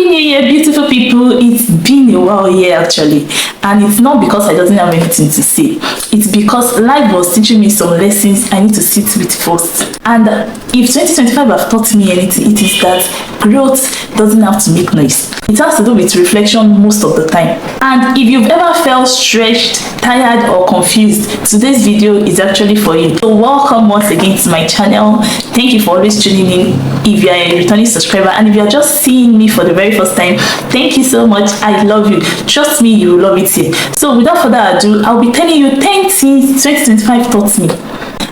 Happy New Year, beautiful people. It's been a while here actually, and it's not because I doesn't have anything to say. It's because life was teaching me some lessons I need to sit with first. And if 2025 have taught me anything, it is that growth doesn't have to make noise. It has to do with reflection most of the time. And if you've ever felt stretched, tired or confused, today's video is actually for you. So welcome once again to my channel. Thank you for always tuning in. If you are a returning subscriber and if you are just seeing me for the very first time, thank you so much. I love you. Trust me, you will love it here. So without further ado, I'll be telling you 10 things 2025 taught me.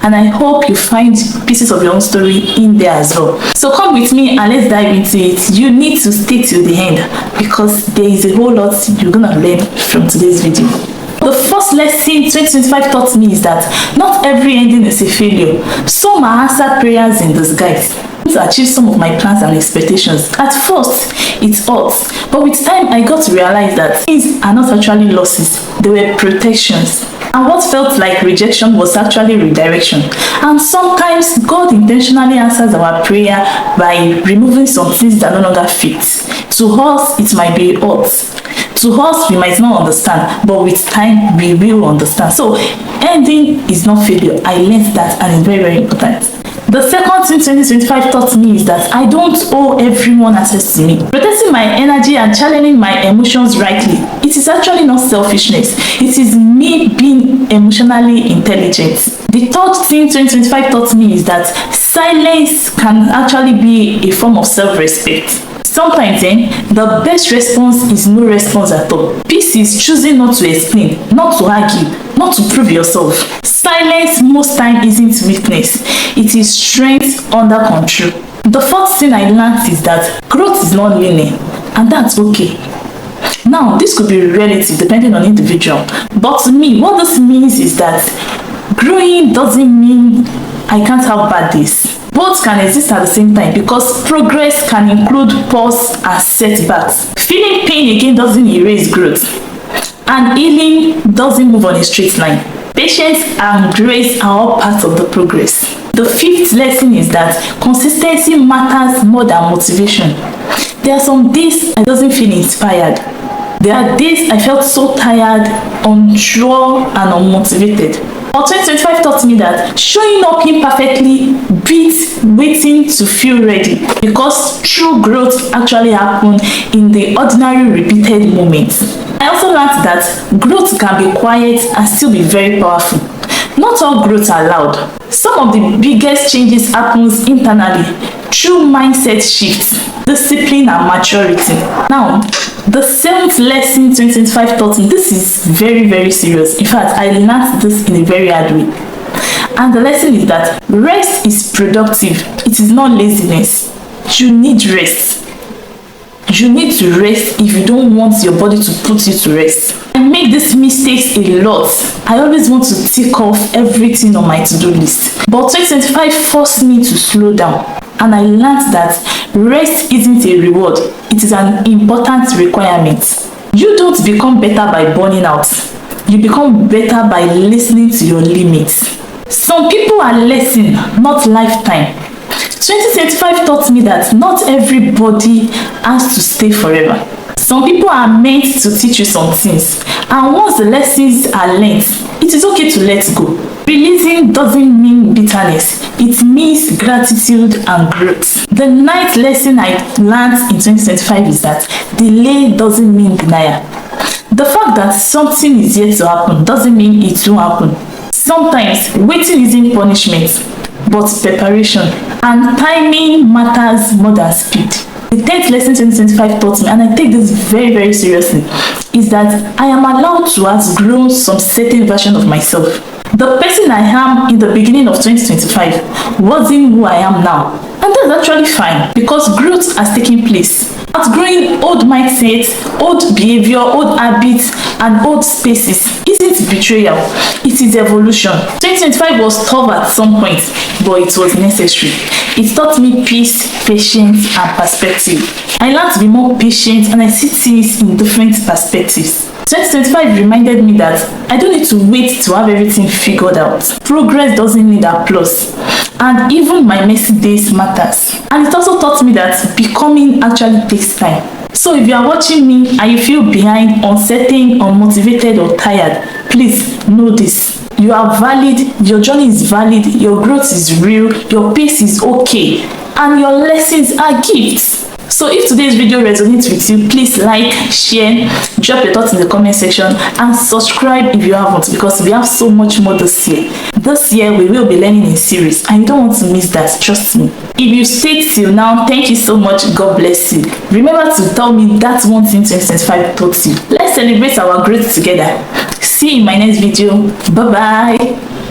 And I hope you find pieces of your own story in there as well. So come with me and let's dive into it. You need to stay till the end because there is a whole lot you're gonna learn from today's video. The first lesson 2025 taught me is that not every ending is a failure. Some are answered prayers in disguise to achieve some of my plans and expectations. At first, it's odds, but with time I got to realize that things are not actually losses, they were protections. And what felt like rejection was actually redirection. And sometimes God intentionally answers our prayer by removing some things that no longer fit. To us, it might be odds. To us, we might not understand, but with time, we will understand. So, ending is not failure. I learned that, and it's very, very important. The second thing 2025 taught me is that I don't owe everyone access to me. Protecting my energy and channeling my emotions rightly, it is actually not selfishness. It is me being emotionally intelligent. The third thing 2025 taught me is that silence can actually be a form of self-respect. Sometimes the best response is no response at all. Peace is choosing not to explain, not to argue, not to prove yourself. Silence most time isn't weakness, it is strength under control. The fourth thing I learned is that growth is not linear, and that's okay. Now, this could be relative depending on individual, but to me, what this means is that growing doesn't mean I can't have bad days. Both can exist at the same time because progress can include pause and setbacks. Feeling pain again doesn't erase growth, and healing doesn't move on a straight line. Patience and grace are all part of the progress. The fifth lesson is that consistency matters more than motivation. There are some days I doesn't feel inspired. There are days I felt so tired, unsure, and unmotivated. But 2025 taught me that showing up imperfectly beats waiting to feel ready, because true growth actually happens in the ordinary repeated moments. I also learned that growth can be quiet and still be very powerful. Not all growth are loud. Some of the biggest changes happens internally through mindset shifts, discipline and maturity. Now, the seventh lesson 2025 taught me, this is very, very serious. In fact, I learned this in a very hard way. And the lesson is that rest is productive. It is not laziness. You need rest. You need to rest if you don't want your body to put you to rest. I make these mistakes a lot. I always want to tick off everything on my to-do list. But 2025 forced me to slow down. And I learned that rest isn't a reward. It is an important requirement. You don't become better by burning out. You become better by listening to your limits. Some people are lesson, not lifetime. 2025 taught me that not everybody has to stay forever. Some people are meant to teach you some things, and once the lessons are learned, it is okay to let go. Releasing doesn't mean bitterness, it means gratitude and growth. The ninth lesson I learned in 2025 is that delay doesn't mean denial. The fact that something is yet to happen doesn't mean it won't happen. Sometimes waiting isn't punishment, but preparation, and timing matters more than speed. The 10th lesson 2025 taught me, and I take this very, very seriously, is that I am allowed to outgrow some certain version of myself. The person I am in the beginning of 2025 wasn't who I am now. And that's actually fine because growth has taken place. Outgrowing old mindsets, old behavior, old habits, and old spaces isn't betrayal, it is evolution. 2025 was tough at some point, but it was necessary. It taught me peace, patience, and perspective. I learned to be more patient and I see things in different perspectives. 2025 reminded me that I don't need to wait to have everything figured out. Progress doesn't need applause. And even my messy days matters. And it also taught me that becoming actually takes time. So if you are watching me and you feel behind, uncertain, unmotivated or tired, please know this. You are valid, your journey is valid, your growth is real, your pace is okay, and your lessons are gifts. So if today's video resonates with you, please like, share, drop your thoughts in the comment section, and subscribe if you haven't, because we have so much more this year. This year we will be learning in series, and you don't want to miss that, trust me. If you stayed till now, thank you so much. God bless you. Remember to tell me that one thing 2025 taught you. Let's celebrate our growth together. See you in my next video. Bye bye.